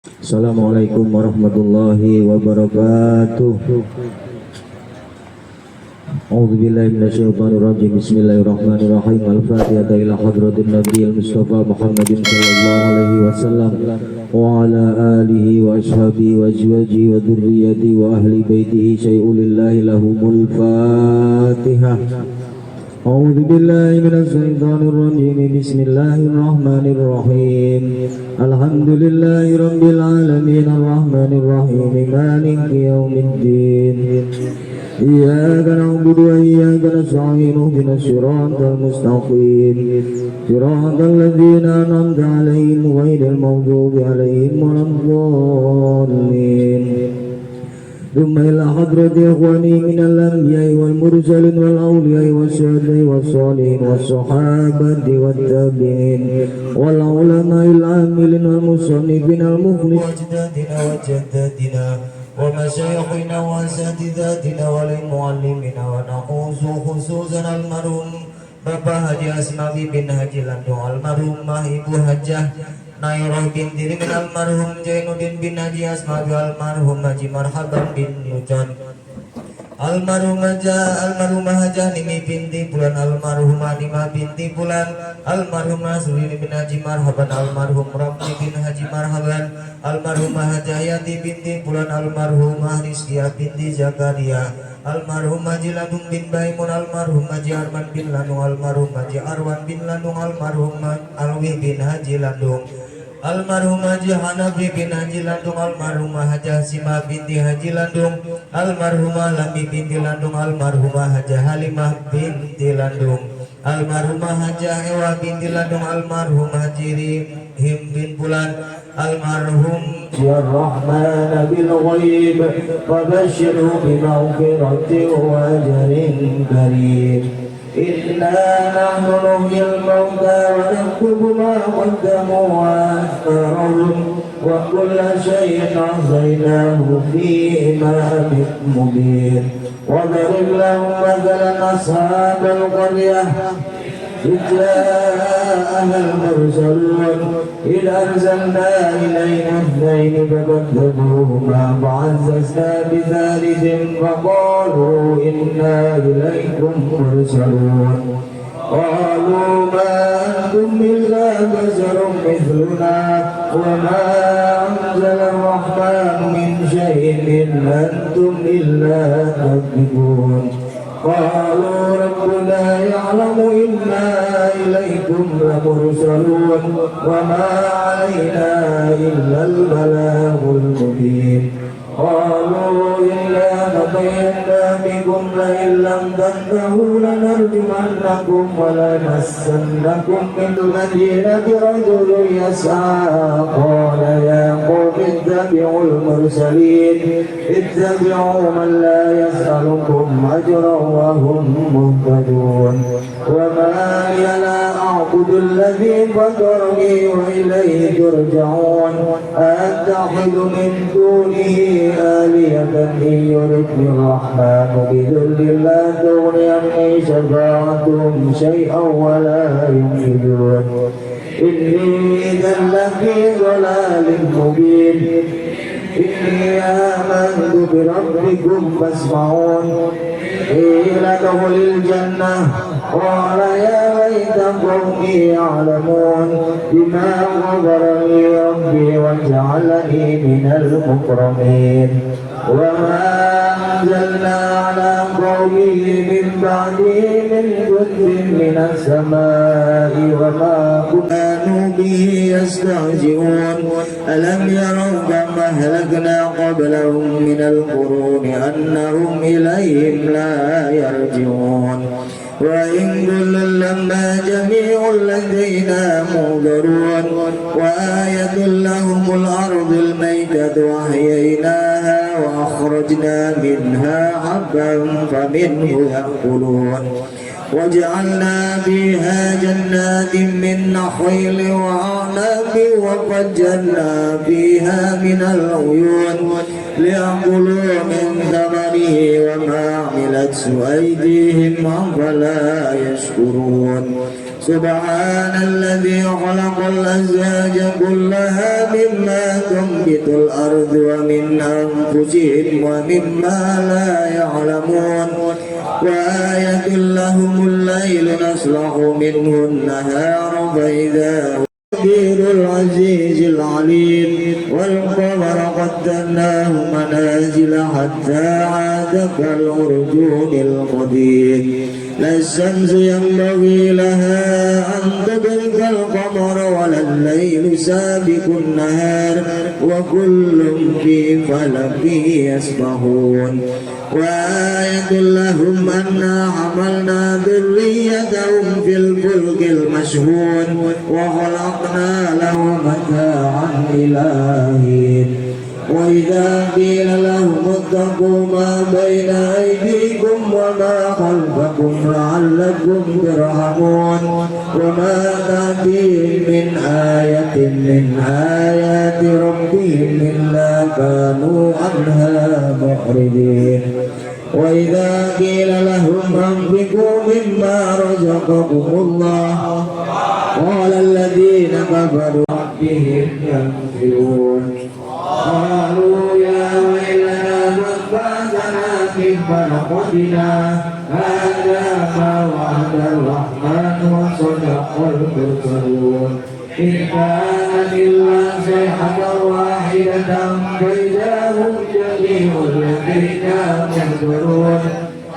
Assalamualaikum warahmatullahi wabarakatuh. A'udzu billahi minasyaitonir rajim. Bismillahirrahmanirrahim. Al-Fatihah ila hadratin Nabiyil Mustafa Muhammadin sallallahu alaihi wasallam wa ala alihi wa ashabihi wa azwajihi wa dzurriyyatihi wa ahli baitihi syai'ulillahi lahumul Fatihah. A'udzu billahi minasy syaithanir rajim. Bismillahirrahmanir rahim. Alhamdulillahi rabbil alamin arrahmanir rahim maliki yaumiddin. Iyyaka na'budu wa iyyaka nasta'in ihdinas siratal mustaqim. Siratal ladzina an'amta 'alaihim ghairil maghdubi 'alaihim waladdallin. ثم إلى حضرة إخواني من الأنبياء والمرسلين والأولياء والشهداء والصالحين والصحابة والتابعين والعلماء العاملين والمصنفين المخلصين وأجدادنا وجداتنا ومشايخنا وأساتذتنا وللمعلمين ونخص خصوصا المرحوم Bapak Haji Asmawi bin Haji Landung, almarhum Ibu Hajah Nairah binti Rimin, almarhum Jainuddin bin Haji Asmawi, almarhum Haji Marhaban bin Nujan, almarhumah Hajah Nimi binti Bulan, almarhum Adima binti Bulan, almarhum Nasruddin bin Haji Marhaban, almarhum Rabbi bin Haji Marhaban, almarhumah Hajah Yati binti Bulan, almarhumah Rizkia binti Zakaria, almarhum Haji Landung bin Baimun, almarhum Haji Arman bin Landung, almarhum Haji Arwan bin Landung, almarhum Alwi bin Haji Landung, almarhum Haji Hanafi bin Haji Landung, almarhumah Hajah Sima binti Haji Landung, almarhumah Lami binti Landung, almarhumah Hajah Halimah binti Landung, almarhumah Hajah Ewa binti Landung, almarhum Haji Rihim bin Bulan, almarhum Ar-Rahman bil ghaib wa basyirhu bi maghfiratin wa ajrin karim. Inna nahnu nuhyil mauta wa naktubu ma qaddamu wa atharahum wa kulla shay'in ahsaynahu fi imamin mubin. Wa darib lahum mathalan ashabal qaryah إذ جاءها المرسلون إذ أرسلنا إليهم اثنين فكذبوهما فعززنا بثالث فقالوا إنا إليكم مرسلون قالوا ما أنتم إلا بشر مثلنا وما أنزل الرحمن من شيء إن أنتم إلا تكذبون قالوا ربنا يعلم إنا إليكم لمرسلون وما علينا إلا البلاغ المبين قالوا إنا نطينا بكم لئن لم تنتهوا لنرجمنكم ولنمسنكم من المدينة رجل يسعى قال يا قوم اتبعوا المرسلين اتبعوا من لا يسألكم أجرا وهم مهتدون وما لي لا أعبد الذي فطرني وإليه ترجعون أتخذ من دونه آلهة إن يردني الرحمن بذل لا تغني عني شفاعتهم شيئا ولا ينقذون إني إذا لفي ضلال مبين إني آمنت بربكم فاسمعون قيل ادخل الجنة قال يا ليت قومي يعلمون بما غفر لي ربي وجعلني من المكرمين وما أنزلنا على قومه من بعده من جند من السماء وما كانوا به يستهزئون ألم يروا كم أهلكنا قبلهم من القرون أنهم إليهم لا يرجعون وإن كل لما جميع لدينا محضرون وآية لهم الأرض الميتة وأحييناها وأخرجنا منها حبا فمنه يأكلون وجعلنا فيها جنات من نخيل وأعناب وفجرنا فيها من العيون ليأكلوا من ثمره وما عملته أيديهم أفلا يشكرون سبحان الذي خلق الأزواج كلها مما تنبت الأرض ومن أنفسهم ومما لا يعلمون وآية لهم الليل نسلخ منه النهار فإذا تقدير العزيز العليم والقمر قدرناه منازل حتى عاد كالعرجون القديم لا الشمس ينبغي لها أن تدرك القمر ولا الليل سابق النهار وكل في فلك يسبحون وآية لهم أنا حملنا ذريتهم في الفلك المشحون وخلقنا لهم متاعا إلى حين وإذا قيل لهم اتقوا ما بين أيديكم وما خلفكم لعلكم ترحمون وما تأتيهم من آية من آيات ربهم إلا كانوا عنها معرضين وإذا قيل لهم أنفقوا مما رزقكم الله قال الذين كفروا ربهم ينفقون قالوا يا ويلنا من بعثنا من مرقدنا هذا ما وعد الرحمن وصدق المرسلون إن كانت إلا صيحة واحدة فإذا هم جميع الذين ينظرون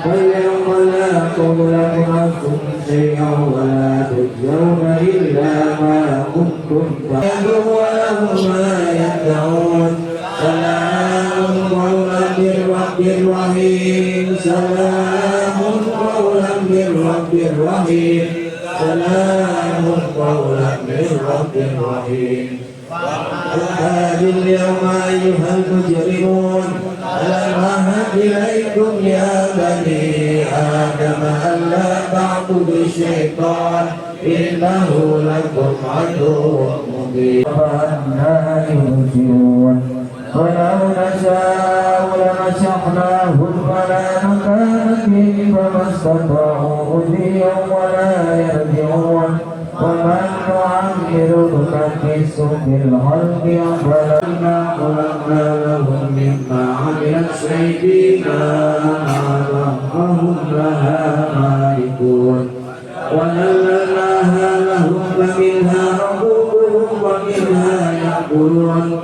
فاليوم لا تظلم نفس شيئا ولا تجزون إلا ما كنتم تعملون ولهم ما يدعون سلام قولا من رب رحيم سلام قولا من رب رحيم سلام قولا من رب رحيم هذه اليوم أيها المجرمون ألم أعهد إليكم يا بني آدم ألا تعبدوا الشيطان إنه لكم عدو مبين فأنا يبصرون ولو نشاء لمسخناهم فلا مكان فيه فما استطاعوا مضيا ولا يرجعون ومن نعمره نكسه في الخلق أفلا خلقنا لهم مما عملت أيدينا فهم لها مالكون وذللناها لهم فمنها ركوبهم ومنها يأكلون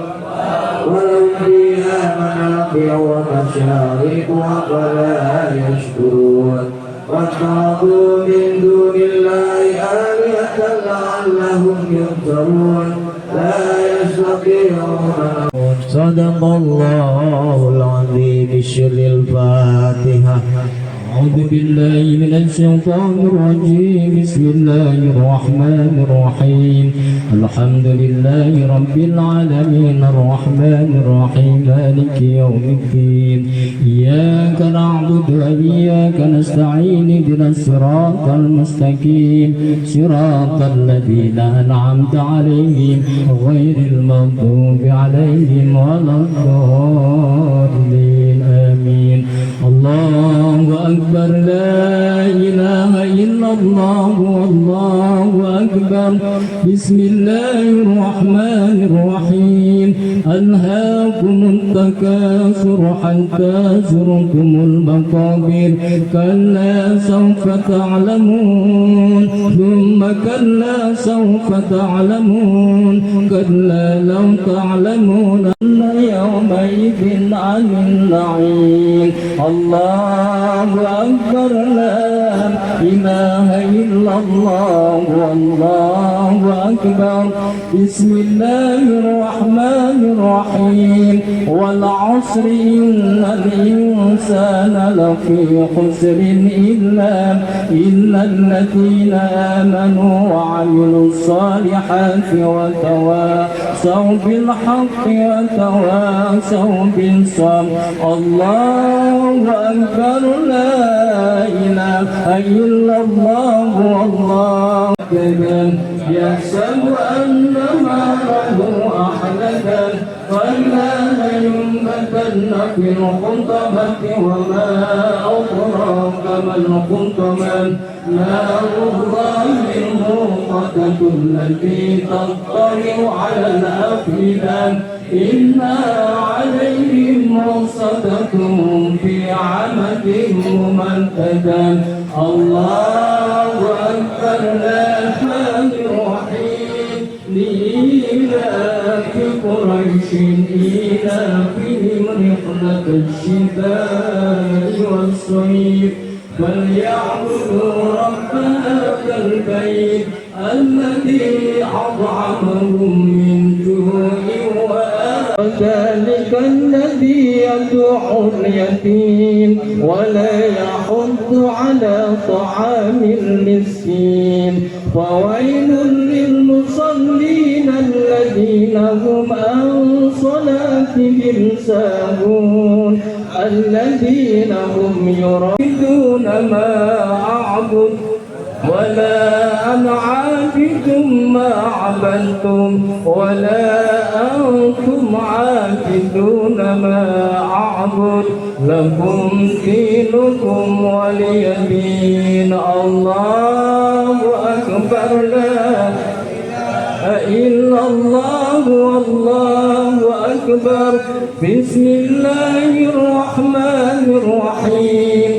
ولهم فيها منافع ومشارب أفلا يشكرون واتخذوا من دون الله آلهة لعلهم ينصرون لا يستطيعون صدق الله العظيم الشر الفاتحة أعوذ بالله من الشيطان الرجيم بسم الله الرحمن الرحيم الحمد لله رب العالمين الرحمن الرحيم مالك يوم الدين إياك نعبد وإياك نستعين اهدنا الصراط المستقيم صراط الذين أنعمت عليهم غير المغضوب عليهم ولا الضالين آمين الله أكبر لا إله إلا الله والله أكبر بسم الله الرحمن الرحيم ألهاكم التكاثر حتى زرتم المقابر كلا سوف تعلمون ثم كلا سوف تعلمون كلا لو تعلمون يومئذ عن النعيم الله أكبر لا إله إلا الله والله أكبر بسم الله الرحمن الرحيم والعصر إن الإنسان لفي خسر إلا الذين آمنوا وعملوا الصالحات وتواصوا بالحق وتواصوا بالصبر الله أكبر لا إله إلا الله والله أكبر يحسب أن ما له أحدث ولا ينبذن في الحطمة وما أدراك ما الحطمة نار الله الموقدة التي تطلع على الأفئدة إنها عليهم مرصدة في عمد ممددة الله أكبر الرحمن الرحيم لإيلاف قريش إيلافهم رحلة الشتاء والصيف فليعبدوا رب هذا البيت الذي أطعمهم من جوع وذلك الذي يدعو اليتيم ولا يحض على طعام المسكين فويل للمصلين الذين هم عن صلاتهم ساهون الذين هم يردون ما أعبد ولا أنا عابد ما عبدتم ولا أنتم عابدون ما أعبد لكم دينكم ولي دين الله أكبر لا إله إلا الله والله أكبر بسم الله الرحمن الرحيم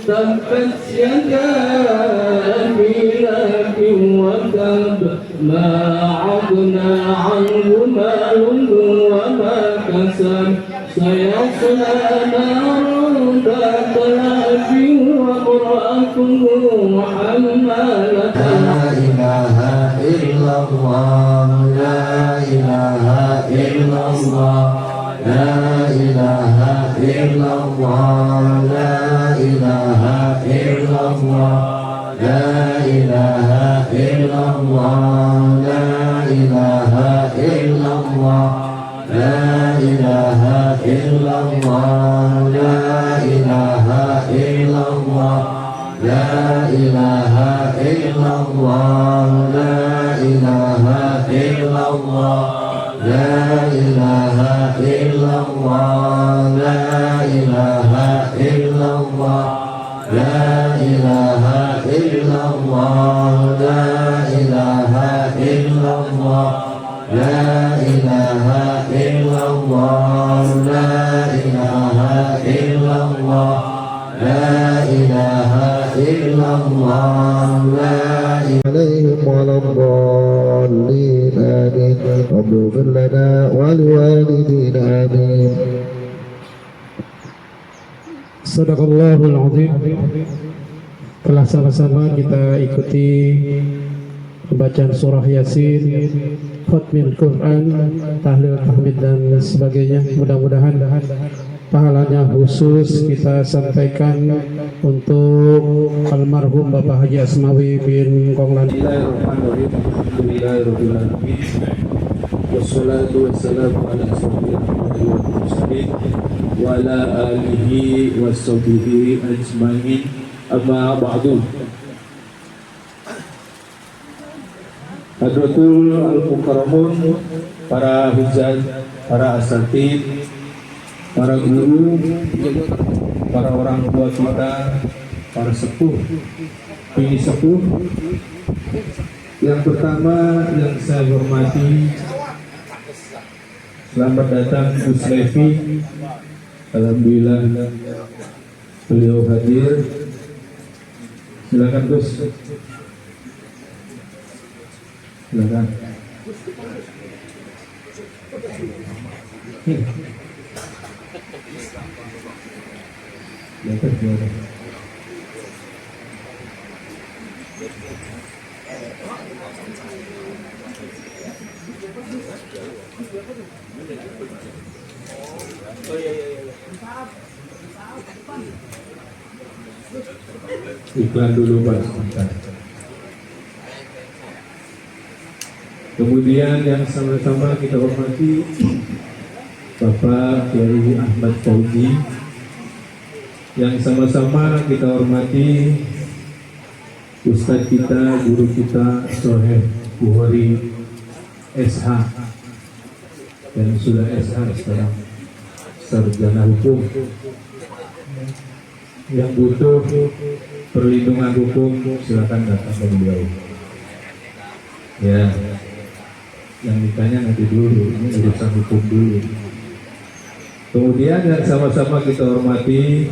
تبت يدا أبي لهب وتب ما أغنى عنه ماله وما كسب سيصلى نارا ذات لهب وامرأته حمالة لا إله إلا الله لا إله إلا الله لا إله إلا الله لا إله إلا الله لا إله إلا الله لا إله إلا الله لا إله إلا الله لا إله إلا الله لا إله إلا الله لا إله إلا الله لا إله إلا الله لا إله إلا الله لا إله إلا الله لا إله إلا الله لا إله إلا الله لا إله إلا الله لا إله إلا الله لا عليهم ولا الضالين آمين رب اغفر لنا ولوالدينا آمين Sadaqallahul Azim. Telah sama-sama kita ikuti bacaan surah Yasin, khatmil Quran, tahlil, tahmid dan sebagainya. Mudah-mudahan pahalanya khusus kita sampaikan untuk almarhum Bapak Haji Asmawi bin Konglan. Bismillahirrahmanirrahim. Alhamdulillahirabbil alamin. Wassalatu wassalamu ala asyrofil mursalin wa ala alihi washabihi ajmain. Amma ba'du. Hadratul al-mukarramun, para hujjah, para asatid, para guru, para orang tua kita, para sepuh, ini sepuh. Yang pertama yang saya hormati, selamat datang Gus Levi. Alhamdulillah beliau hadir. Silakan Gus. Silakan. Iklan dulu Pak, sebentar. Kemudian yang sama-sama kita hormati Bapak Kiai Ahmad Fauzi, yang sama-sama kita hormati Ustadz kita, guru kita Soheh Bukhari SH, dan sudah SH sekarang, sarjana hukum. Yang butuh perlindungan hukum silakan datang ke beliau. Ya, yang nikahnya nanti dulu, ini urusan hukum dulu. Kemudian yang sama-sama kita hormati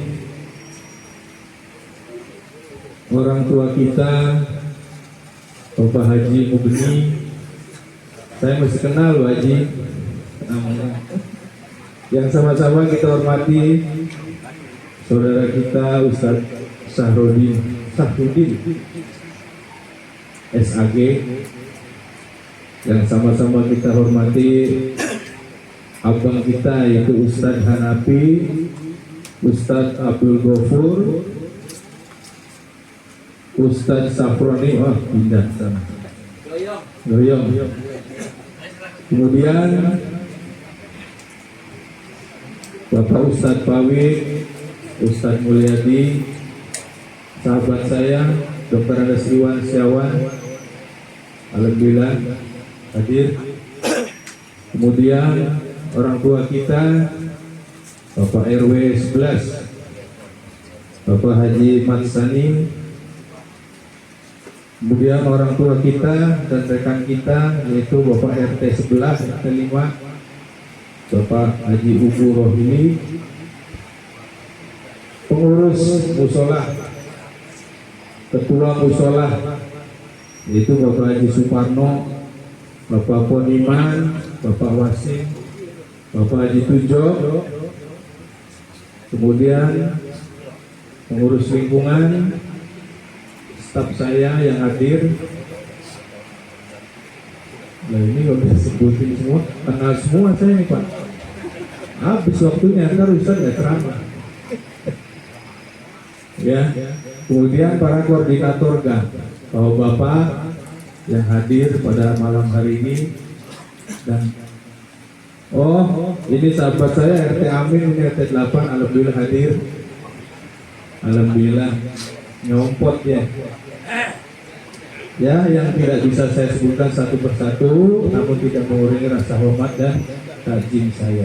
orang tua kita, Bapak Haji Mubni. Saya masih kenal Pak Haji namanya. Yang sama-sama kita hormati saudara kita Ustadz Sahrudin SAG. Yang sama-sama kita hormati abang kita yaitu Ustadz Hanafi, Ustadz Abdul Ghafur, Ustadz Safroni, pindah sana. Goyong. Kemudian Bapak Ustadz Pawit, Ustadz Mulyadi, sahabat saya Dr. Andes Iwan Syawan, alhamdulillah hadir. Kemudian orang tua kita Bapak RW 11 Bapak Haji Matsani. Kemudian orang tua kita dan rekan kita yaitu Bapak RT 11 RT 5 Bapak Haji Ubu Rohili, pengurus musola, ketua musola yaitu Bapak Haji Suparno, Bapak Poniman, Bapak Wasim, Bapak Haji Tujo. Kemudian pengurus lingkungan, staf saya yang hadir. Nah ini udah sebutin semua, kenal semua saya nih Pak. Habis waktunya, ntar Ustaz nggak ceramah. Ya, kemudian para koordinator Bapak yang hadir pada malam hari ini. Dan ini sahabat saya RT Amin, ini RT 8, alhamdulillah hadir. Alhamdulillah nyompot ya. Ya, yang tidak bisa saya sebutkan satu persatu, namun tidak mengurangi rasa hormat dan takjim saya.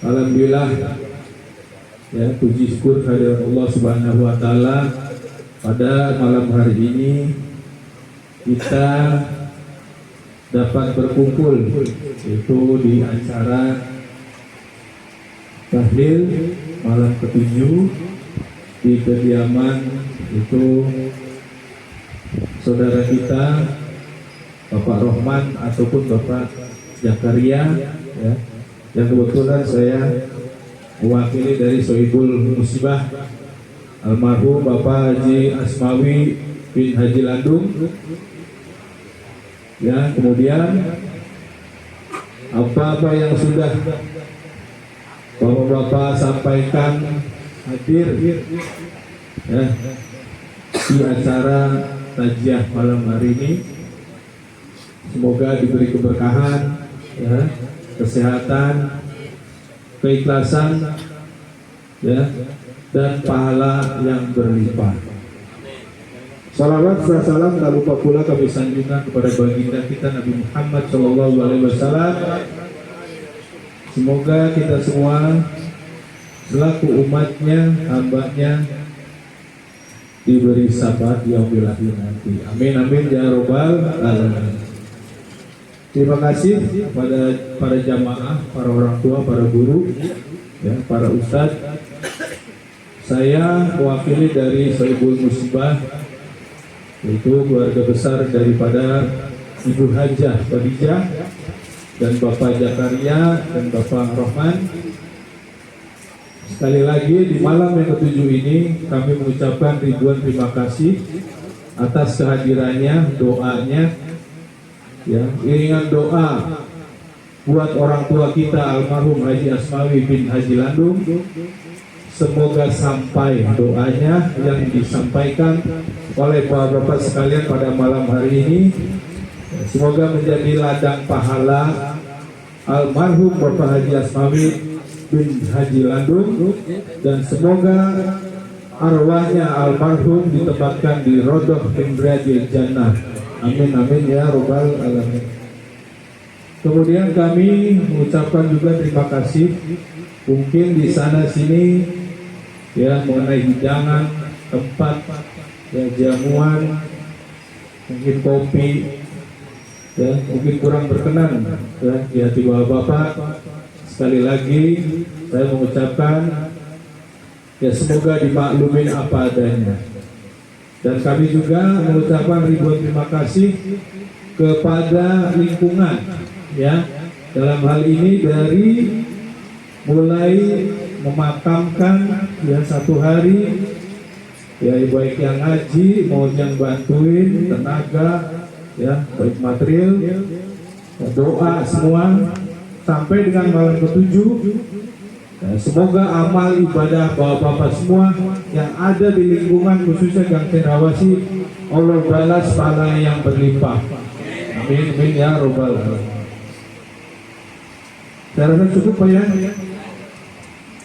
Alhamdulillah, ya puji syukur kehadirat Allah Subhanahu Wa Taala pada malam hari ini kita dapat berkumpul yaitu di acara tahlil malam ke-7 di kediaman itu saudara kita Bapak Rohman ataupun Bapak Zakaria ya, yang kebetulan saya mewakili dari Sohibul Musibah almarhum Bapak Haji Asmawi bin Haji Landung. Ya, kemudian apa-apa yang sudah Bapak-bapak sampaikan hadir ya di acara tajiah malam hari ini. Semoga diberi keberkahan, ya, kesehatan, keikhlasan, ya, dan pahala yang berlimpah. Salawat serta salam tak lupa pula kami sanjungkan kepada baginda kita Nabi Muhammad SAW. Semoga kita semua selaku umatnya, hambanya diberi sabar yaumil akhir nanti. Amin amin ya robbal alamin. Terima kasih kepada para jamaah, para orang tua, para guru, ya, para ustadz. Saya mewakili dari Sohibul Musibah, yaitu keluarga besar daripada Ibu Hajah Khadijah dan Bapak Zakaria dan Bapak Rohman. Sekali lagi di malam yang ke-7 ini kami mengucapkan ribuan terima kasih atas kehadirannya, doanya, ya, iringan doa buat orang tua kita almarhum Haji Asmawi bin Haji Landung. Semoga sampai doanya yang disampaikan oleh bapak-bapak sekalian pada malam hari ini. Semoga menjadi ladang pahala almarhum Bapak Haji Asmawi bin Haji Landung, dan semoga arwahnya almarhum ditempatkan di Rodhoh min Riyadil Jannah. Amin amin ya robbal alamin. Kemudian kami mengucapkan juga terima kasih mungkin di sana sini ya mengenai hidangan, tempat, ya jamuan, mungkin kopi, ya mungkin kurang berkenan ya di hati bapak-bapak. Sekali lagi saya mengucapkan ya semoga dimaklumin apa adanya. Dan kami juga mengucapkan ribuan terima kasih kepada lingkungan ya dalam hal ini dari mulai memakamkan ya 1 hari ya baik yang ngaji mau yang bantuin tenaga ya baik material doa semua sampai dengan malam ke-7. Ya, semoga amal ibadah bapak-bapak semua yang ada di lingkungan khususnya Gang Cendrawasih Allah balas pahala yang berlimpah. Amin, amin ya robbal alamin. Saya rasa cukup Pak ya.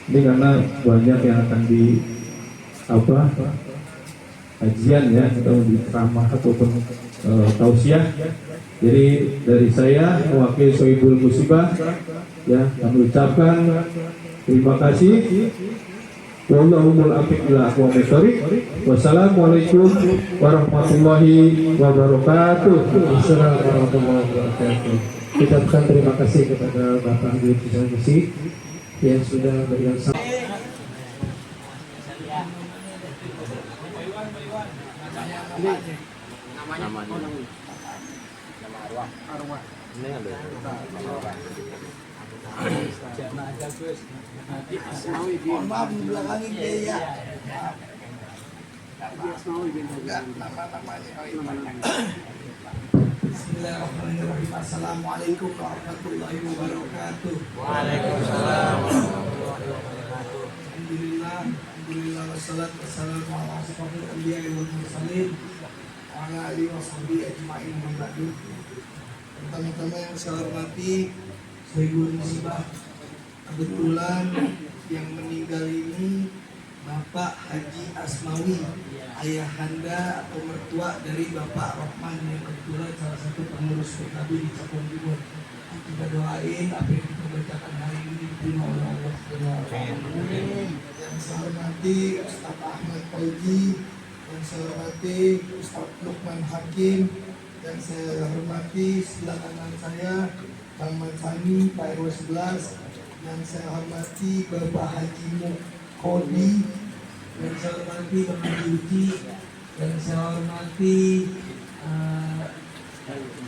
Ini karena banyak yang akan di kajian ya atau di ceramah ataupun tausiah. Jadi dari saya mewakili Sohibul Musibah ya kami ucapkan terima kasih. Wallahumul a'fiq ila aqwamit thoriq. Wassalamualaikum warahmatullahi wabarakatuh. Assalamualaikum warahmatullahi wabarakatuh. Kita ucapkan terima kasih kepada Bapak Habib Sanusi yang sudah berikan Maaf belakangin dia ya. Bismillahirrahmanirrahim. Assalamualaikum warahmatullahi wabarakatuh. Waalaikumsalam warahmatullahi wabarakatuh. Alhamdulillah wassalatu wassalamu ala asyrofil anbiya'i wal mursalin wa ala alihi washabihi ajma'in wa ba'du. Pertama-tama yang saya hormati Sohibul Musibah, kebetulan yang meninggal ini Bapak Haji Asmawi, ayahanda atau mertua dari Bapak Rohman yang kebetulan salah satu pengurus PKB di Cakung Timur. Kita doain apa yang kita bacakan hari ini diterima oleh Allah Subhanahu wa taala. Yang saya hormati Ustaz Ahmad Fauzi, yang saya hormati Ustaz Lukman Hakim, yang saya hormati sebelah kanan saya Bang Mansani, Pak RW 11, yang saya hormati Bapak Haji Kodi, yang saya hormati Bang Yuji, yang saya hormati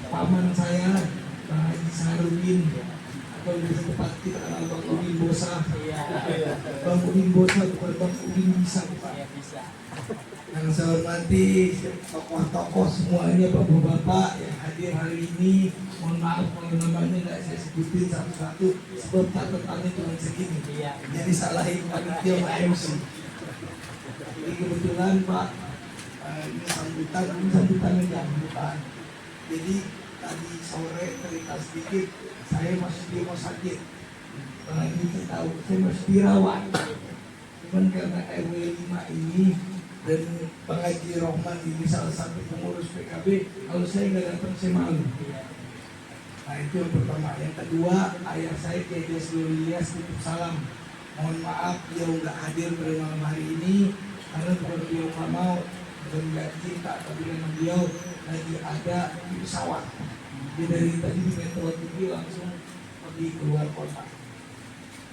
paman saya Bang Haji Sarudin atau di tempat kita kenal Bang Udin Bosa. Bang Udin Bosa bukan Bang Udin bisa. Yang saya hormati tokoh-tokoh semuanya, bapak-bapak yang hadir hari ini. Mohon maaf kalau namanya tidak saya sebutin satu-satu sebab catatannya cuma segini. Jadi salahin panitia sama MC. Jadi kebetulan Pak ini sambutan bukan. Jadi tadi sore cerita sedikit saya masih di rumah sakit. Apalagi kita tahu saya masih dirawat. Cuman karena RW 5 ini dan Bang Haji Rohman ini salah satu pengurus PKB, kalau saya nggak datang saya malu. Nah itu yang pertama. Yang kedua, ayah saya Kiai Jasnul Ilyas titip salam. Mohon maaf dia nggak hadir pada malam hari ini karena bukan beliau nggak mau dan nggak cinta, tapi memang beliau lagi ada di pesawat. Dia dari tadi di Metro TV langsung pergi keluar kota.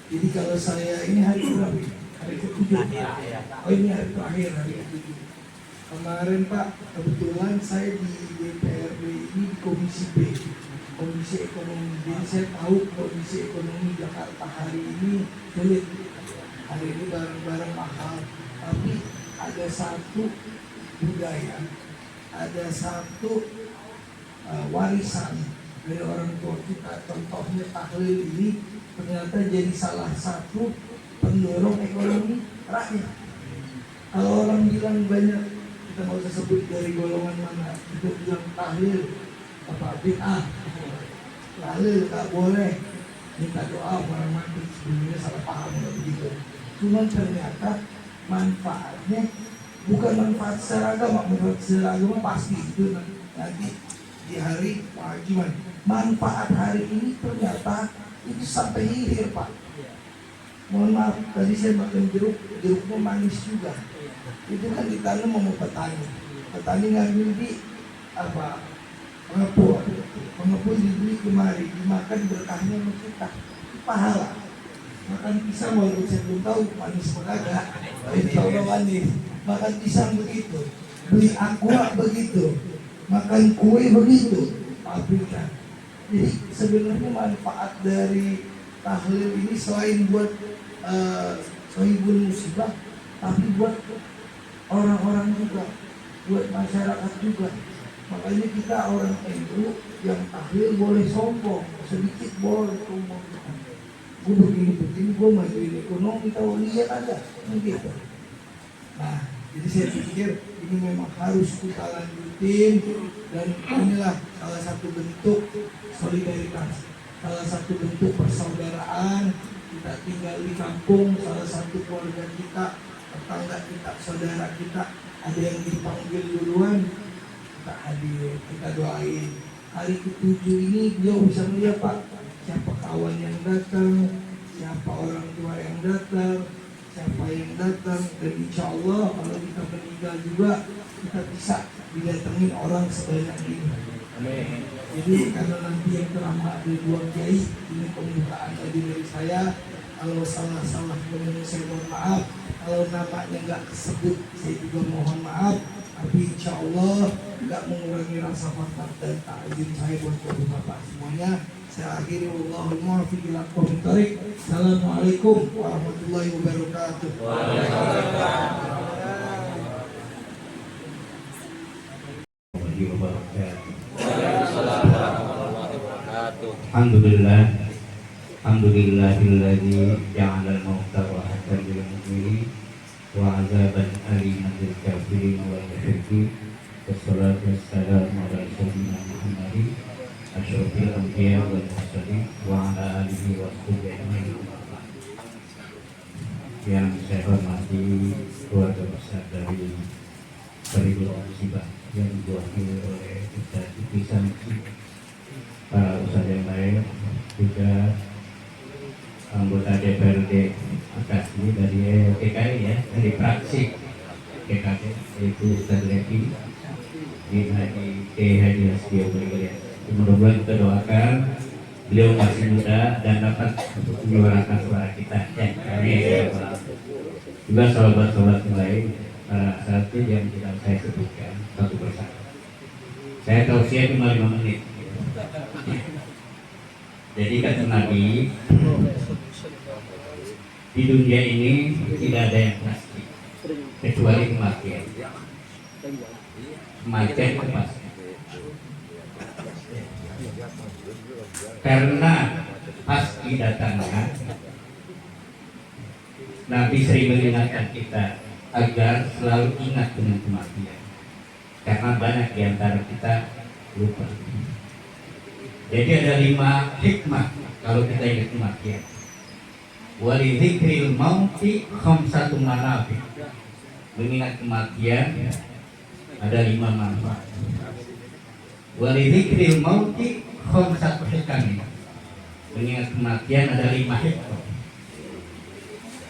Jadi kalau saya ini hari berapa? Hari ke-7. Oh ini hari terakhir, hari ke-7. Kemarin Pak, kebetulan saya di DPRD ini di Komisi B, Komisi Ekonomi. Jadi saya tahu kondisi ekonomi Jakarta hari ini sulit. Hari ini barang-barang mahal. Tapi ada satu budaya, ada satu warisan dari orang tua kita. Contohnya tahlil ini ternyata jadi salah satu pendorong ekonomi rakyat. Kalau orang bilang banyak, kita nggak usah sebut dari golongan mana, kita bilang tahlil apa bid'ah, tahlil tak boleh minta doa orang mati. Sebenarnya salah paham kalau begitu. Cuman ternyata manfaatnya bukan manfaat secara agama. Manfaat secara agama pasti itu nanti di hari kehakiman. manfaat hari ini ternyata itu sampai hilir Pak. Mohon maaf, tadi saya makan jeruk, jeruknya manis juga. Itu kan ditanam sama petani. Petani ngambil di apa? Pengepul dibeli kemari, dimakan berkahnya sama kita. Itu pahala. Makan pisang walaupun saya belum tahu manis apa kagak, tapi insya Allah manis. Makan pisang begitu, beli aqua begitu, makan kue begitu, pabrikan. Jadi sebenarnya manfaat dari tahlil ini selain buat sohibul musibah, tapi buat orang-orang juga, buat masyarakat juga. Makanya kita orang NU yang tahlil boleh sombong, sedikit boleh sombong. Gue begini, gue majuin ekonomi, tahu lihat aja, gitu. Nah, jadi saya pikir ini memang harus kita lanjutin, dan inilah salah satu bentuk solidaritas, salah satu bentuk persaudaraan. Kita tinggal di kampung, salah satu keluarga kita, tetangga kita, saudara kita, ada yang dipanggil duluan, kita hadir, kita doain. Hari ke-7 ini beliau bisa melihat Pak, siapa kawan yang datang, siapa orang tua yang datang, siapa yang datang, dan insya Allah kalau kita meninggal juga kita bisa didatengin orang sebanyak ini. Amin. Jadi karena nanti yang ceramah ada 2 kiai, ini pembukaan tadi dari saya. Kalau salah-salah saya mohon maaf, kalau namanya nggak kesebut saya juga mohon maaf. Tapi insya Allah nggak mengurangi rasa hormat dan takzim saya buat bapak semuanya. Saya akhiri wallahul muwaffiq ila aqwamit thoriq. Assalamualaikum warahmatullahi wabarakatuh. Alhamdulillahilladzi ja'alal mauta rahatan lil mu'minin wa 'adzaban aliman lil kafirin wal musyrikin. Wassalatu wassalamu ala sayyidina Muhammadin asyrafil anbiya wal mursalin wa ala alihi wa sahbihi ajmain. Yang saya hormati keluarga besar dari Sohibul Musibah yang diwakili oleh Ustaz Iksan, para ustaz yang lain, juga anggota DPRD Bekasi dari TKI ya, dari fraksi TKI, yaitu Ustaz Levi bin Haji Hasbio Bergeria. Mudah-mudahan kita doakan beliau masih muda dan dapat menyuarakan suara kita. Amin. Juga sahabat-sahabat yang lain, satu yang tidak saya sebutkan satu persatu. Saya tausiah cuma 5 menit. Jadi kata Nabi, di dunia ini tidak ada yang pasti kecuali kematian. Kematian itu pasti. Karena pasti datangnya, Nabi sering mengingatkan kita agar selalu ingat dengan kematian. Karena banyak di antara kita lupa. Jadi ada 5 hikmah kalau kita ingat kematian. Wali dzikril mauti khamsatu manafi. Mengingat kematian ada 5 manfaat. Wali dzikril mauti khamsatu hikam. Mengingat kematian ada 5 hikmah.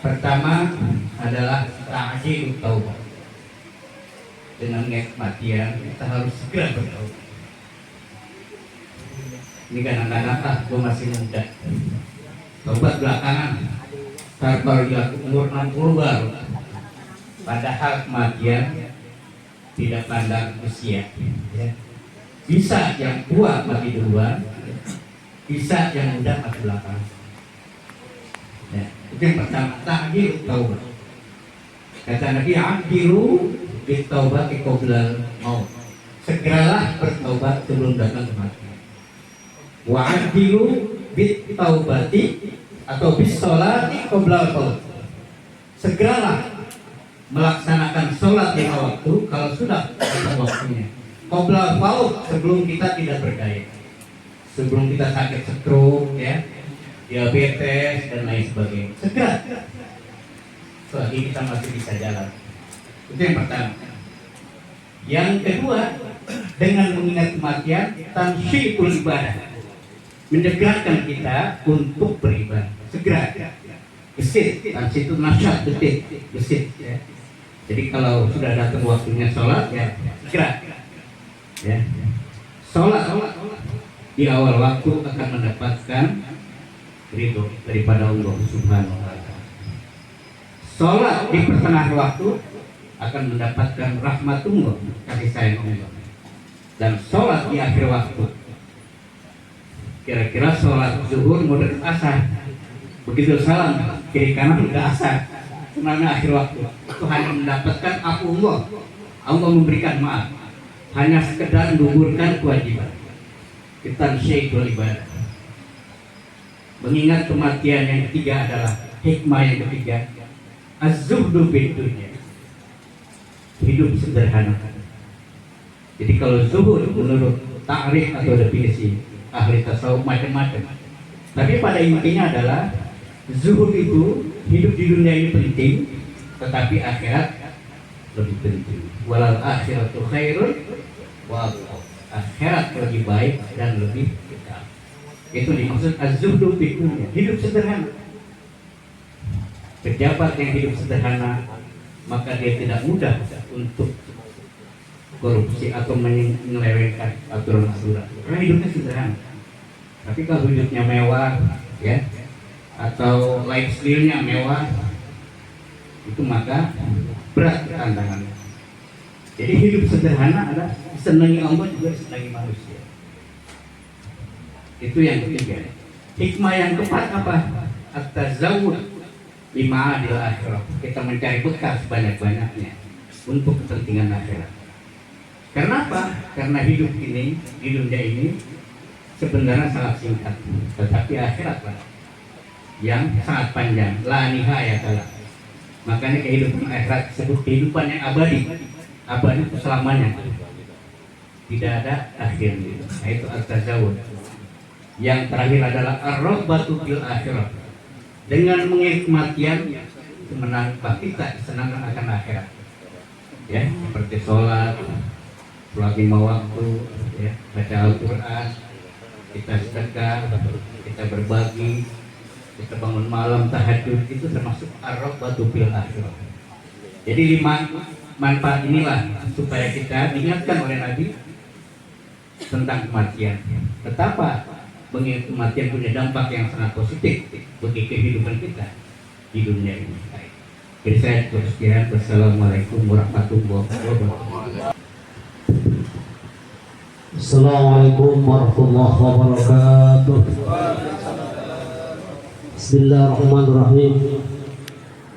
Pertama adalah ta'jilut taubat. Dengan mengingat kematian kita harus segera bertaubat. Ini kan anak-anak, gue masih muda. Taubat belakangan, baru dilakukan umur 60 baru. Padahal kematian tidak pandang usia. Ya. Bisa yang tua mati duluan, bisa yang muda mati belakangan. Ya. Itu yang pertama, ta'jilut taubat. Kata Nabi, "Ajilu bitaubati qoblal maut." Segeralah bertaubat sebelum datang kematian. Wa'adilu bit taubati atau bis sholati qoblal maut. Segeralah melaksanakan sholat lima waktu kalau sudah datang waktunya. Qoblal maut, sebelum kita tidak berdaya, sebelum kita sakit stroke, ya, diabetes dan lain sebagainya. Segera, selagi kita masih bisa jalan. Itu yang pertama. Yang kedua, dengan mengingat kematian, tansyikul ibadah. menyegarkan kita untuk beribadah. Segera gesit, dan situ nasyat gesit ya. Jadi kalau sudah datang waktunya sholat ya segera ya. Sholat di awal waktu akan mendapatkan ridho daripada Allah Subhanahu wa Ta'ala. Sholat di pertengahan waktu akan mendapatkan rahmatullah, kasih sayang Allah. Dan sholat di akhir waktu, kira-kira sholat zuhur mau dekat asar, begitu salam kiri kanan udah asar, karena akhir waktu itu hanya mendapatkan Allah. Allah memberikan maaf, hanya sekedar menggugurkan kewajiban. Kita syaitul ibadah. Mengingat kematian yang ketiga adalah hikmah yang ketiga, az-zuhdu fid dunya, hidup sederhana. Jadi kalau zuhud menurut takrif atau definisi ahli tasawuf macam-macam, tapi pada intinya adalah zuhud itu hidup di dunia ini penting, tetapi akhirat lebih penting. Walal akhiratu khairun wa abqa. Akhirat lebih baik dan lebih kekal. Itu dimaksud az-zuhdu fid dunya, hidup sederhana. Pejabat yang hidup sederhana, maka dia tidak mudah untuk korupsi atau menyelewengkan aturan-aturan. Karena hidupnya sederhana. Tapi kalau hidupnya mewah, ya, atau lifestyle-nya mewah, itu maka berat tantangannya. Jadi hidup sederhana adalah disenangi Allah juga disenangi manusia. Itu yang ketiga. Hikmah yang keempat apa? At-tazawwud lima adil akhirat. Kita mencari bekal sebanyak-banyaknya untuk kepentingan akhirat. Karena apa? Karena hidup ini, di dunia ini sebenarnya sangat singkat, tetapi akhirat lah yang sangat panjang. La nihayata. Makanya kehidupan akhirat disebut kehidupan yang abadi. Abadi itu selamanya, tidak ada akhirnya. Nah, itu at-tazawwud. Yang terakhir adalah ar-raghbatu fil akhirah. Dengan mengingat kematian, menambah kita senang akan akhirat. Ya, seperti sholat lima waktu, ya, baca Al-Quran, kita sedekah, kita berbagi, kita bangun malam tahajud, itu termasuk ar-raghbatu fil akhirah. Jadi 5 manfaat inilah supaya kita diingatkan oleh Nabi tentang kematian. Betapa mengingat kematian punya dampak yang sangat positif bagi kehidupan kita di dunia ini. Jadi saya sekian. Wassalamualaikum warahmatullahi wabarakatuh. Assalamualaikum warahmatullahi wabarakatuh. Bismillahirrahmanirrahim.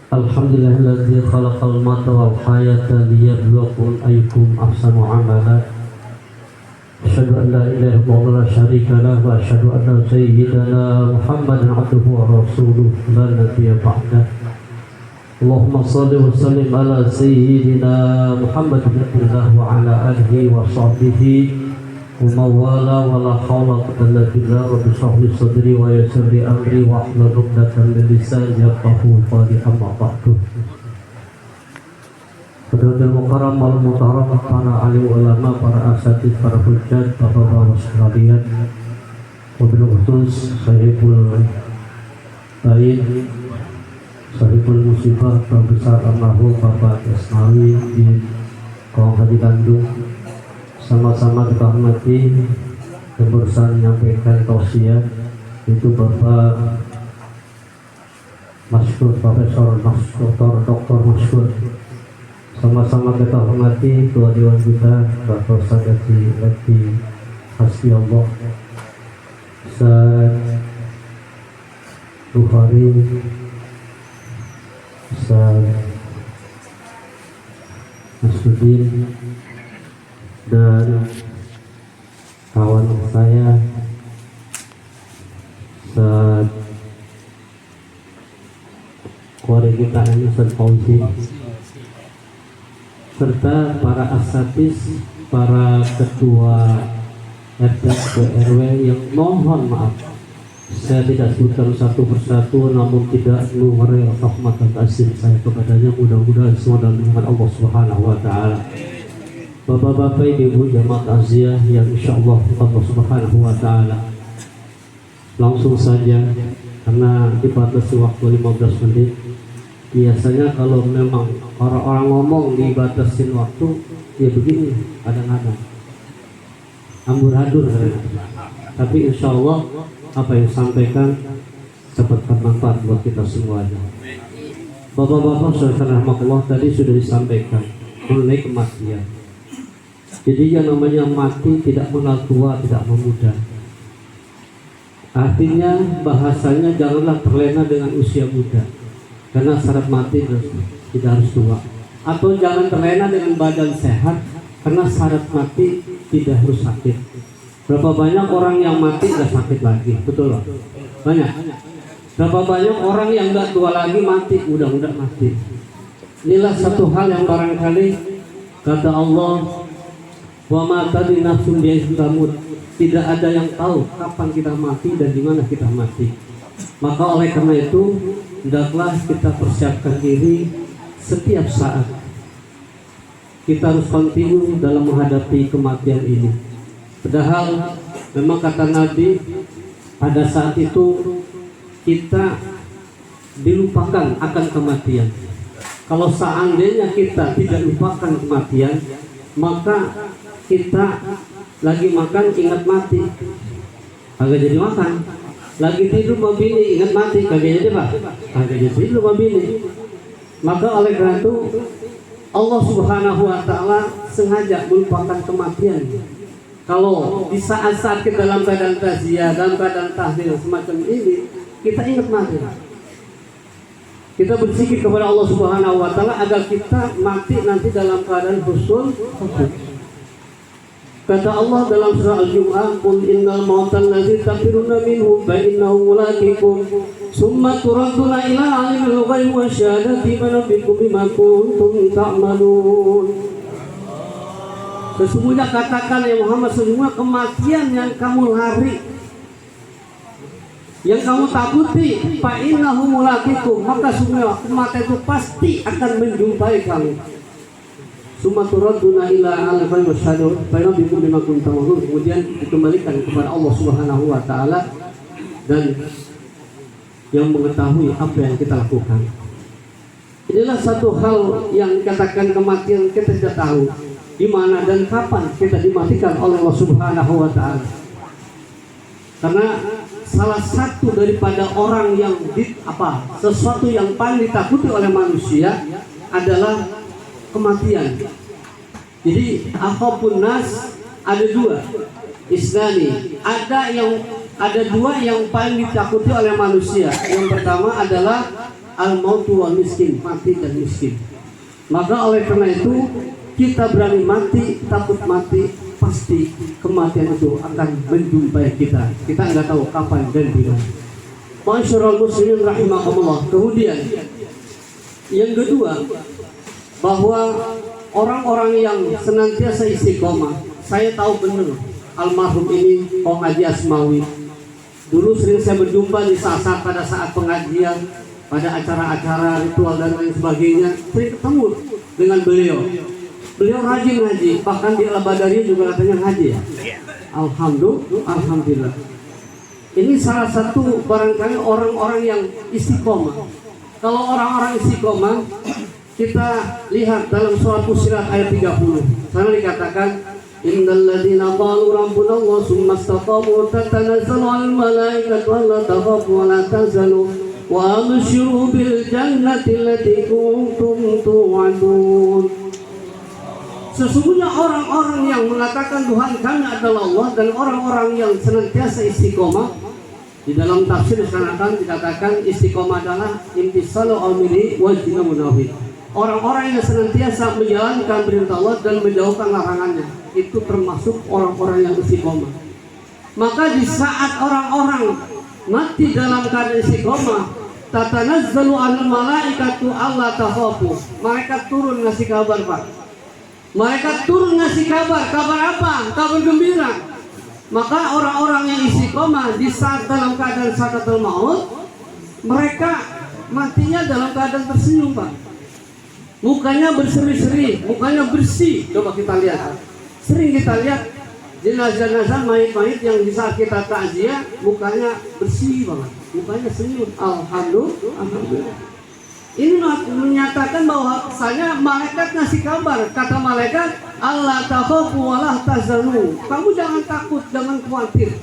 Alhamdulillahilladzi khalaqal mauta wal hayata liyabluwakum ayyukum ahsanu amala. Asyhadu an la ilaha illallah la syarika lahu wa asyhadu anna sayyidana Muhammadan abduhu wa rasuluhu la nabiyya ba'dah. Allahumma shalli wa sallim ala sayyidina Muhammad bin Abdullah wa ala alihi wa sahbihi Umawala wala hawla quwwata illa billah. Rabbi shrah li sadri wa yassir li amri wa hlul 'uqdatam min lisani yafqahu qawli. Amma ba'du. Saudara mukarram wal muhtaram, para alim ulama, para asatidz, para hujjat, bapak-bapak sekalian, wabil khusus sahibul bayin, sahibul musibah, Besar almarhum Bapak Ismail bin Kong Haji Gandung, sama-sama kita hormati dan berusaha menyampaikan tausiah, itu Bapak Masyhur, Profesor Masyhur, Dr. Masyhur. Sama-sama kita hormati Ketua Dewan kita Bapak Ustaz Haji Lutfi Hasbi Allah, Ustaz Bukhari, Ustaz Masudin, dan kawan saya saat keluarga kita ini Ustaz Fauzi, serta para asatidz, para ketua RT RW yang mohon maaf saya tidak sebutkan satu persatu, namun tidak mengurangi rahmat dan kasih saya kepadanya. Mudah-mudahan semua dalam lindungan Allah Subhanahu wa Ta'ala. Bapak-bapak, ibu jamaah takziah yang insyaallah Allah Subhanahu wa Ta'ala langsung saja karena dibatasi waktu 15 menit. Biasanya kalau memang orang-orang ngomong dibatasin waktu, ya begini kadang-kadang amburadul. Tapi insya Allah apa yang disampaikan dapat bermanfaat buat kita semuanya. Bapak-bapak saudara rahmatullah, tadi sudah disampaikan mengenai kematian. Jadi yang namanya mati tidak mengenal tua, tidak memuda. Artinya bahasanya janganlah terlena dengan usia muda, karena syarat mati tidak harus tua. Atau jangan terlena dengan badan sehat, karena syarat mati tidak harus sakit. Berapa banyak orang yang mati udah sakit lagi, betul lah? Banyak. Berapa banyak orang yang nggak tua lagi mati, udah mati. Inilah satu hal yang barangkali kata Allah, wa ma tadri nafsun bi'ayyi tamut. Tidak ada yang tahu kapan kita mati dan di mana kita mati. Maka oleh karena itu, hendaklah kita persiapkan diri setiap saat. Kita harus kontinu dalam menghadapi kematian ini. Padahal memang kata Nabi, pada saat itu kita dilupakan akan kematian. Kalau seandainya kita tidak lupakan kematian, maka kita lagi makan ingat mati, kagak jadi makan. Lagi tidur mau bini ingat mati, kagak jadi pak, kagak jadi tidur mau bini. Maka oleh karena itu Allah Subhanahu Wa Taala sengaja melupakan kematian. Kalau di saat-saat kita dalam keadaan taziah, dalam keadaan tahlil semacam ini, kita ingat mati. Kita berzikir kepada Allah Subhanahu Wa Taala agar kita mati nanti dalam keadaan husnul khotimah. Kata Allah dalam surah Al-Jumu'ah, "Qul innal mautal ladzi tafiruna minhu fa innahu mulaqikum, summa turadduna ila 'alimil ghaibi wasyahadati fa nabbiukum bima kuntum ta'malun." Sesungguhnya katakan ya Muhammad, sesungguhnya kematian yang kamu lari, yang kamu takuti, fa innahu mulaqikum, maka sesungguhnya kematian itu pasti akan menjumpai kamu. Summa turadduna ila alimil ghaibi wasyahadati fa nabbiukum bima kuntum ta'malun. Kemudian dikembalikan kepada Allah Subhanahu Wa Taala dan yang mengetahui apa yang kita lakukan. Inilah satu hal yang katakan kematian kita tidak tahu di mana dan kapan kita dimatikan oleh Allah Subhanahu Wa Taala. Karena salah satu daripada orang yang sesuatu yang paling ditakuti oleh manusia adalah kematian. Jadi apapun nas ada dua islami, ada dua yang paling ditakuti oleh manusia. Yang pertama adalah al-mautu wal miskin, mati dan miskin. Maka oleh karena itu kita berani mati, takut mati, pasti kematian itu akan menjumpai kita. Kita nggak tahu kapan dan di mana. Masyarul muslimin rahimakumullah. Kemudian yang kedua, bahwa orang-orang yang senantiasa istiqomah, saya tahu benar almarhum ini Om Haji Asmawi. Dulu sering saya berjumpa di saat-saat pada saat pengajian, pada acara-acara ritual dan lain sebagainya, sering ketemu dengan beliau. Beliau rajin ngaji, bahkan di Al-Badariyah juga katanya ngaji ya. Alhamdulillah. Ini salah satu barangkali orang-orang yang istiqomah. Kalau orang-orang istiqomah, kita lihat dalam surah Fussilat ayat 30. Sana dikatakan, innal ladzina qalu rabbuna Allah tsumma istaqamu tatanazzalu 'alal malaikati alla takhafu wa la tahzanu wa abshiru bil jannati allati kuntum tu'adun. Sesungguhnya orang-orang yang mengatakan Tuhan kami adalah Allah dan orang-orang yang senantiasa istiqomah, di dalam tafsir dikatakan istiqomah adalah imtisalu amri wa jinabu nahi. Orang-orang yang senantiasa menjalankan perintah Allah dan menjauhkan larangannya, itu termasuk orang-orang yang istiqomah. Maka di saat orang-orang mati dalam keadaan istiqomah, tatanazzalu 'alal malaikatu alla takhafu. Mereka turun ngasih kabar, Pak. Mereka turun ngasih kabar. Kabar apa? Kabar gembira. Maka orang-orang yang istiqomah di saat dalam keadaan sakaratul maut, mereka matinya dalam keadaan tersenyum, Pak. Mukanya berseri-seri, mukanya bersih. Coba kita lihat. Sering kita lihat jenazah-jenazah mayit-mayit yang bisa kita takziah mukanya bersih banget, mukanya senyum, alhamdulillah. Ini menyatakan bahwa saya malaikat ngasih kabar, kata malaikat, Allah takhafu wa la tahzanu. Kamu jangan takut, jangan khawatir.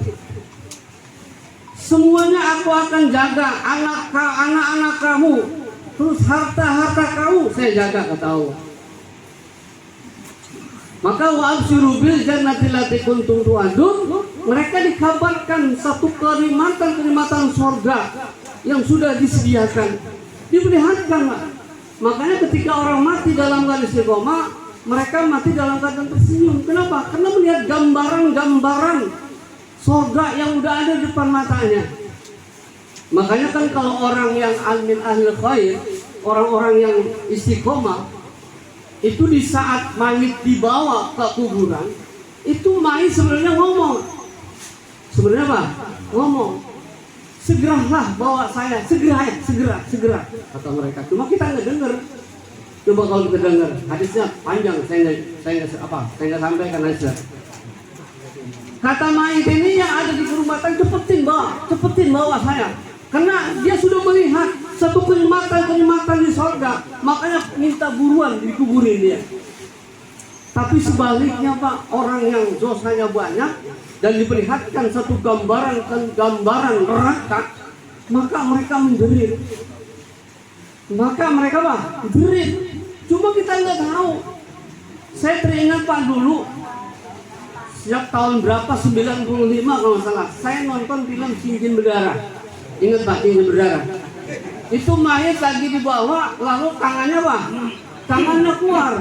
Semuanya aku akan jaga, anak-anak kamu, terus harta-harta kamu saya jaga, kata Allah. Maka wa'absyiru bil jannati allati kuntum tu'adun, mereka dikabarkan satu kenikmatan sorga yang sudah disediakan, diperlihatkan. Makanya ketika orang mati dalam keadaan istiqomah, mereka mati dalam keadaan tersenyum. Kenapa? Karena melihat gambaran-gambaran sorga yang udah ada di depan matanya. Makanya kan kalau orang yang amin ahli khair, orang-orang yang istiqomah, itu di saat mayit dibawa ke kuburan, itu mayit sebenarnya ngomong. Sebenarnya apa? Ngomong. Segeralah bawa saya, segera, kata mereka. Cuma kita nggak dengar. Coba kalau kita dengar, hadisnya panjang, saya nggak sampaikan aja. Kata mayit ini yang ada di kerumatan, cepetin bawa saya. Karena dia sudah melihat satu kenikmatan di sorga, makanya minta buruan dikuburin dia. Tapi sebaliknya Pak, orang yang dosanya banyak dan diperlihatkan satu gambaran neraka, maka mereka menjerit. Maka mereka Pak, jerit. Cuma kita nggak tahu. Saya teringat Pak dulu, sejak tahun berapa, 95 kalau salah, saya nonton film Cincin Berdarah. Ingat Pak, Cincin Berdarah. Itu mayat lagi dibawa, lalu tangannya Pak, tangannya keluar,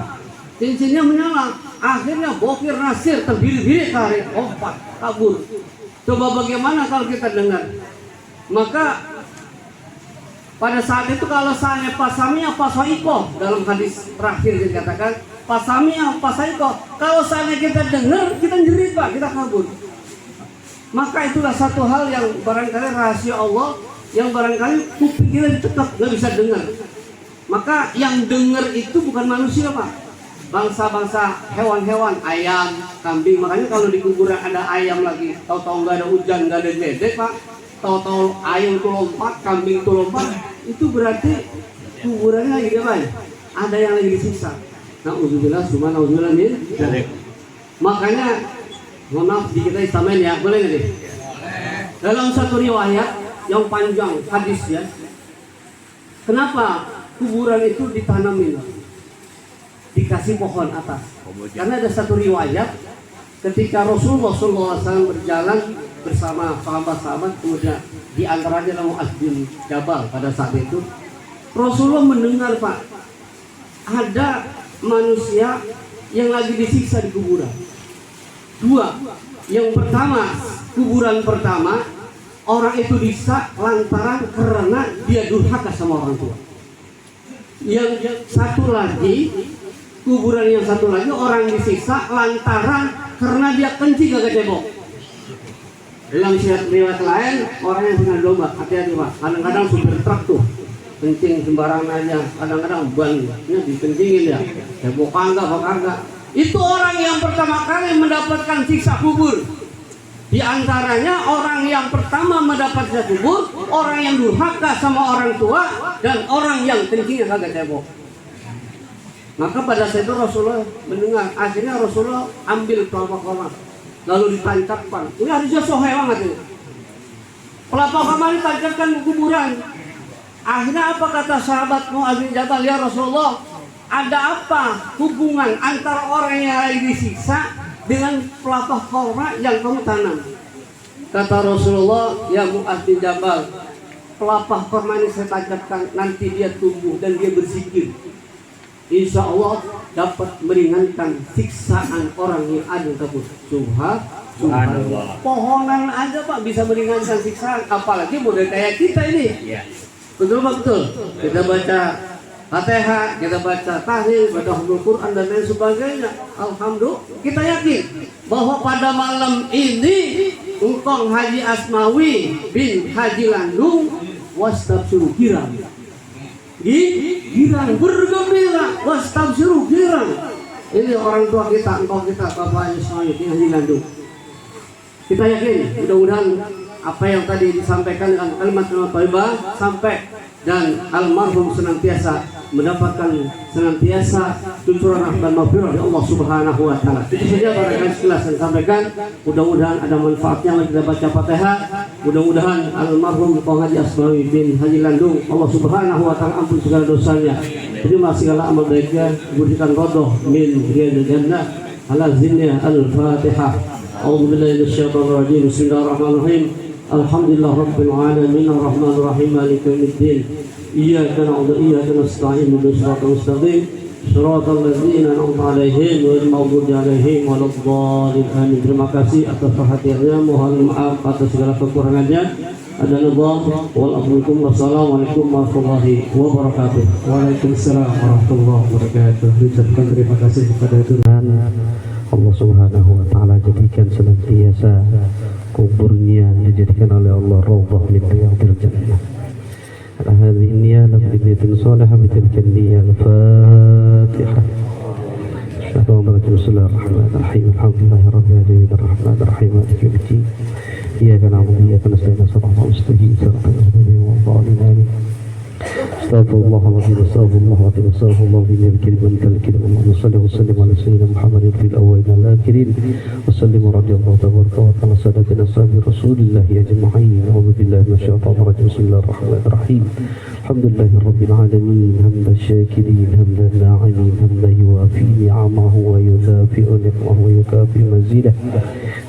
cincinnya menyala. Akhirnya Bokir Nasir terbirik-birik tarik, kabur. Coba bagaimana kalau kita dengar? Maka pada saat itu kalau saya pasamia pasoiko, dalam hadis terakhir dikatakan pasamia pasoiko, kalau saya kita dengar, kita jerit Pak, kita kabur. Maka itulah satu hal yang barangkali rahasia Allah, yang barangkali kuping kita tetap nggak bisa dengar. Maka yang dengar itu bukan manusia Pak, bangsa-bangsa hewan-hewan, ayam, kambing. Makanya kalau di kuburan ada ayam lagi, tahu-tahu nggak ada hujan, nggak ada dedek Pak, tahu-tahu ayam itu lompat, kambing itu lompat, itu berarti kuburannya lagi apa ya? Ada yang lagi disiksa. Nauzubillah, subhanallah. Makanya mohon maaf di kita istamen ya, boleh nggak nih? Dalam satu riwayat yang panjang hadis ya, kenapa kuburan itu ditanamin, dikasih pohon atas? Karena ada satu riwayat ketika Rasulullah SAW berjalan bersama sahabat-sahabat, kemudian di antaranya adalah Mu'adz bin Jabal. Pada saat itu Rasulullah mendengar Pak, ada manusia yang lagi disiksa di kuburan. Dua, yang pertama, kuburan pertama, orang itu disiksa lantaran karena dia durhaka sama orang tua. Yang satu lagi, kuburan yang satu lagi, orang disiksa lantaran karena dia kencing kagak cebok. Dalam riwayat lain, orang yang punya domba, hati-hati Pak, kadang-kadang supir truk tuh kencing sembarangan aja, kadang-kadang bannya dikencingin ya, cebok kagak. Itu orang yang pertama kali mendapatkan siksa kubur. Di antaranya orang yang pertama mendapat siksa kubur, orang yang durhaka sama orang tua, dan orang yang kencingnya kagak cebok. Maka pada saat itu Rasulullah mendengar, akhirnya Rasulullah ambil pelapa korma, lalu ditancapkan. Ini harusnya sohe banget ini. Pelapa korma ditancapkan ke kuburan. Akhirnya apa kata sahabat Mu'adz bin Jabal? Ya Rasulullah, ada apa hubungan antara orang yang lagi disiksa dengan pelapa korma yang kamu tanam? Kata Rasulullah, ya Mu'adz bin Jabal, pelapa korma ini saya tancapkan, nanti dia tumbuh dan dia berzikir, insya Allah dapat meringankan siksaan orang yang ada di kubur. Subhanallah. Pohonan aja Pak bisa meringankan siksaan, apalagi model kayak kita ini. Betul Pak, betul. Kita baca Fatihah, kita baca tahlil, baca Al-Quran dan lain sebagainya. Alhamdulillah, kita yakin bahwa pada malam ini Engkong Haji Asmawi bin Haji Landung wastabsyiru girang. Girang bergembira, wastabsyiru girang. Ini orang tua kita, engkau kita, Bapak Haji Asmawi bin Haji Landung. Kita yakin mudah-mudahan apa yang tadi disampaikan dengan kalimat thayyibah sampai dan almarhum senantiasa mendapatkan senantiasa tuntunan rahmat dan maghfirah dari Allah Subhanahu wa taala. Itu saja barangkali sekilas yang sampaikan. Mudah-mudahan ada manfaatnya mari kita baca Fatihah. Mudah-mudahan almarhum Kong Haji Asmawi bin Haji Landung Allah Subhanahu wa taala ampun segala dosanya. Terima segala amal baiknya, diberikan rodoh min riyadil jannah. Ala zinnya al-Fatihah. A'udzubillahi minasyaitonir rajim. Bismillahirrahmanirrahim. Alhamdulillah rabbil alamin arrahmanir rahim maliki yaumiddin. Iyyaka na'budu wa iyyaka nasta'in ihdinas siratal mustaqim siratal ladzina an'amta 'alaihim ghairil maghdubi 'alaihim waladdallin. Amin. Terima kasih atas perhatiannya, mohon maaf atas segala kekurangannya. Ada nizam wal afwikum wassalamualaikum warahmatullahi wabarakatuh. Waalaikumsalam warahmatullahi wabarakatuh. Ucapkan terima kasih kepada Tuhan Allah Subhanahu wa taala jadikan senantiasa kuburnya dijadikan oleh Allah raudhah min riyadil jannah. هذه النية بنية صالحة بتلك النية الفاتحة. بسم الله الرحمن الرحيم الحمد لله رب العالمين الرحمن الرحيم مالك يوم الدين إياك نعبد وإياك نستعين صراط المستقيم صراط الذين أنعمت عليهم استغفر الله العظيم استغفر الله العظيم استغفر الله العظيم الكريم وانت الكريم اللهم صل وسلم على سيدنا محمد في الاولين والاخرين وسلم رضي الله تبارك وتعالى سادتنا اصحاب رسول الله اجمعين. اعوذ بالله من الشيطان الرجيم. بسم الله الرحمن الرحيم. الحمد لله رب العالمين حمد الشاكرين حمد الناعمين حمدا يوافي نعمه ويدافع نقمه ويكافئ مزيده.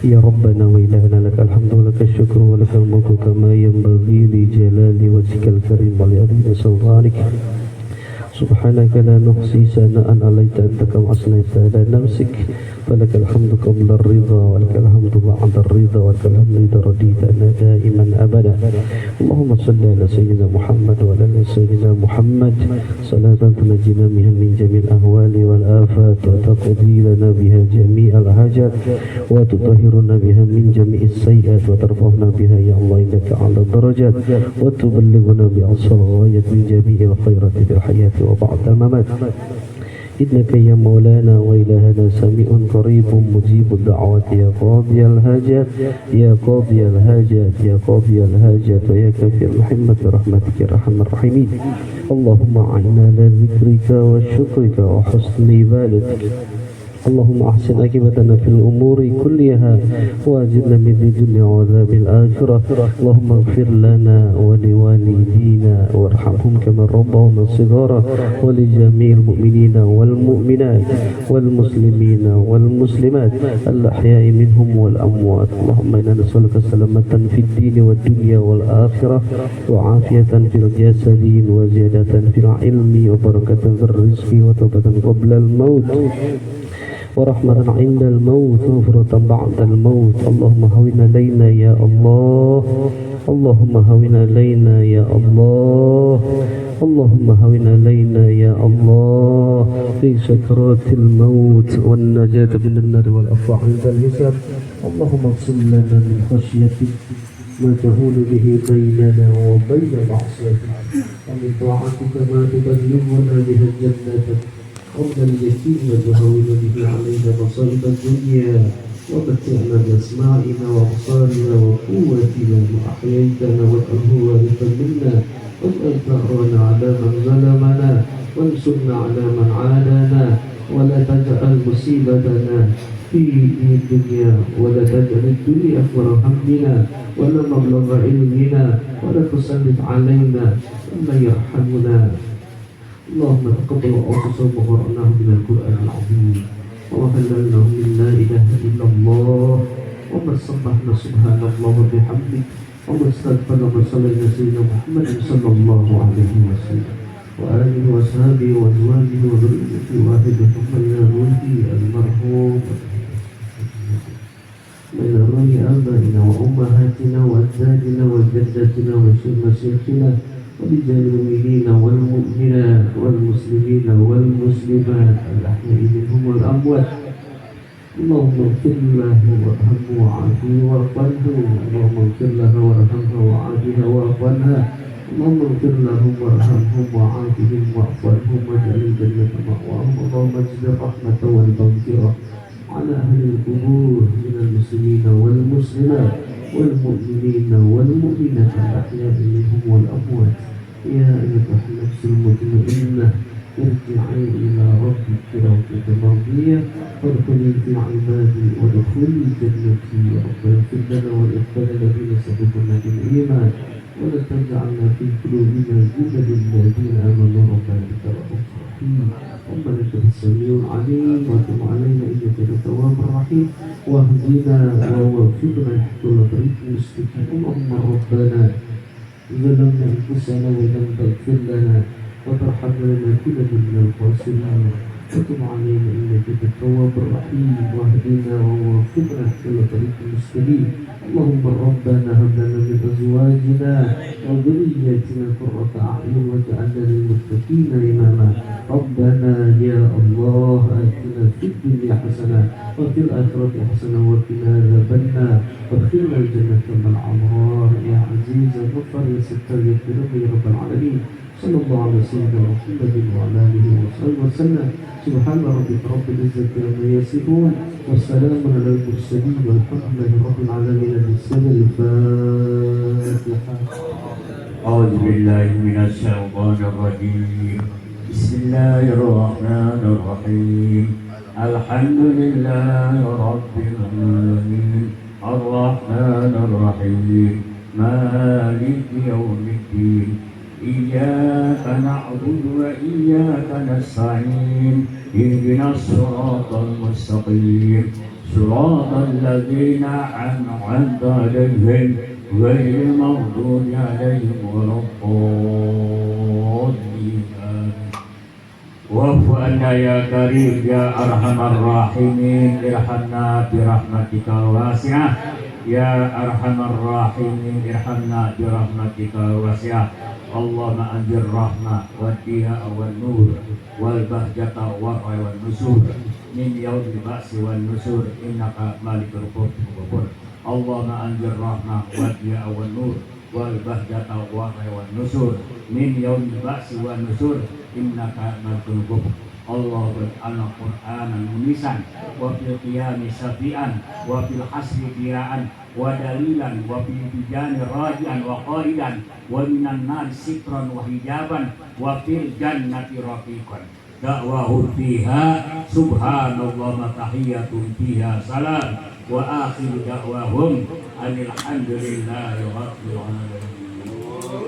يا ربنا وإلهنا لك الحمد ولك الشكر ولك الملك كما ينبغي لجلال وجهك الكريم ولعظيم سلطانك. سبحانك لا نحصي ثناء عليك أنت كما أثنيت على نفسك فلك الحمد قبل الرضا ولك الحمد بعد الرضا ولك الحمد إذا رضيت أنا دائما أبدا. اللهم صل على سيدنا محمد وعلى آل سيدنا محمد صلاة تنجينا بها من جميع الأهوال والآفات وتقضي لنا بها جميع الحاجات وتطهرنا بها من جميع السيئات وترفعنا بها يا الله إنك على الدرجات وتبلغنا بها الصلاة من جميع الخيرات في الحياة وبعد الممات. إنك يا مولانا وإلهنا سميع قريب مجيب الدعوات يا قاضي الحاجات يا قاضي الحاجات يا قاضي الحاجات ويا كافي الرحمة برحمتك يا أرحم الراحمين. اللهم أعنا على ذكرك وشكرك وحسن عبادتك. اللهم أحسن عاقبتنا في الأمور كلها وأجرنا من الدنيا وعذاب الآخرة. اللهم اغفر لنا ولوالدينا وارحمهم كما ربونا صغارا ولجميع المؤمنين والمؤمنات والمسلمين والمسلمات الأحياء منهم والأموات. اللهم إنا نسألك سلامة في الدين والدنيا والآخرة وعافية في الجسد وزيادة في العلم وبركة في الرزق وتوبة قبل الموت ورحمة عند الموت وغفرة بعد الموت. اللهم هون علينا يا الله اللهم هون علينا يا الله اللهم هون علينا يا الله في سكرات الموت والنجاة من النار والعفو عند الحساب. اللهم اقسم لنا من خشيتك ما تهون به بيننا وبين معصيتك ومن طاعتك ما تبلغنا بها جنتك قبل اليتيم وتهون به علينا مصائب الدنيا ومتعنا بأسماعنا وأبصارنا وقوتنا ما أحييتنا واجعله وارثا منا واجعل ثأرنا على من ظلمنا وانصرنا على من عادانا ولا تجعل مصيبتنا في الدنيا ولا تجعل الدنيا أكبر همنا ولا مبلغ علمنا ولا تسلط علينا من يرحمنا. اللهم تقبل أوصى وقرأناه من القرآن العظيم وحللناه من لا إله إلا الله وما سبحنا سبحان الله وبحمده وما استغفر وصلى على سيدنا محمد صلى الله عليه وسلم وآله وصحبه وأزواجه وذريته واحد من روحه المرحوم من روح آبائنا وأمهاتنا وأجدادنا وجداتنا ومشايخنا ولجميع المؤمنين والمؤمنات والمسلمين والمسلمات الأحياء منهم والأموات. اللهم اغفر له وارحمه وعافه واعف عنه. اللهم اغفر له وارحمه وعافه واعف عنها. اللهم اغفر لهم وارحمهم وعافهم واعف عنهم واجعل الجنة مأواهم. اللهم اجعل الرحمة والمغفرة على أهل القبور من المسلمين والمسلمات والمؤمنين والمؤمنات الأحياء منهم والأموات. يا أيتها النفس المطمئنة ارجعي إلى ربك راضية مرضية فادخلي في عبادي وادخلي جنتي. ربنا اغفر لنا والإخوان الذين سبقونا بالإيمان ولا تجعلنا في قلوبنا غلا للذين آمنوا ربنا إنك رؤوف رحيم. ربنا إنك السميع العليم وتب علينا إنك التواب الرحيم واهدنا ووفقنا لكل طريق مستقيم. اللهم ربنا ظلمنا أنفسنا وإن لم تغفر لنا وترحمنا لنكون من الخاسرين وتب علينا إنك التواب الرحيم واهدنا ووفقنا لكل طريق مستقيم. اللهم ربنا هب لنا من أزواجنا وذرياتنا قرة أعين واجعلنا للمتقين إماما. ربنا يا الله آتنا في الدنيا حسنة وفي الآخرة حسنة وقنا عذاب النار وادخلنا الجنة مع الأبرار يا عزيز الغفار يا ستار يا كريم يا رب العالمين. صلى الله على سيدنا محمد وعلى آله وصحبه وسلم. سبحان ربك رب العزة عما يصفون والسلام على المرسلين والحمد لله رب العالمين. بسم الفاتحة. أعوذ بالله من الشيطان الرجيم. بسم الله الرحمن الرحيم. الحمد لله رب العالمين الرحمن الرحيم مالك يوم الدين. إياك نعبد وإياك نستعين. اهدنا الصراط المستقيم صراط الذين أنعمت عليهم غير المغضوب عليهم ولا الضالين. واعف عنا يا كريم يا أرحم الراحمين. ارحمنا برحمتك الواسعة يا أرحم الراحمين. ارحمنا برحمتك الواسعة. اللهم أنزل الرحمة والضياء والنور والبهجة والري والنشور من يوم البأس والنشور إنك مالك الغفور. اللهم أنزل الرحمة والضياء والنور والبهجة والري والنشور من يوم البأس والنشور إنك مالك الغفور. Allah ber'ala Qur'anan munisan wa fil qiyami syafi'an wa fil hasri qira'an wa dalilan wa fil bijani raji'an wa qaidan wa minan nar sitran wa hijaban wa fil jannati rafiqan. Da'wahum fiha subhanallah wa tahiyyatun fiha salam wa akhiru da'wahum alhamdulillahi rabbil alamin.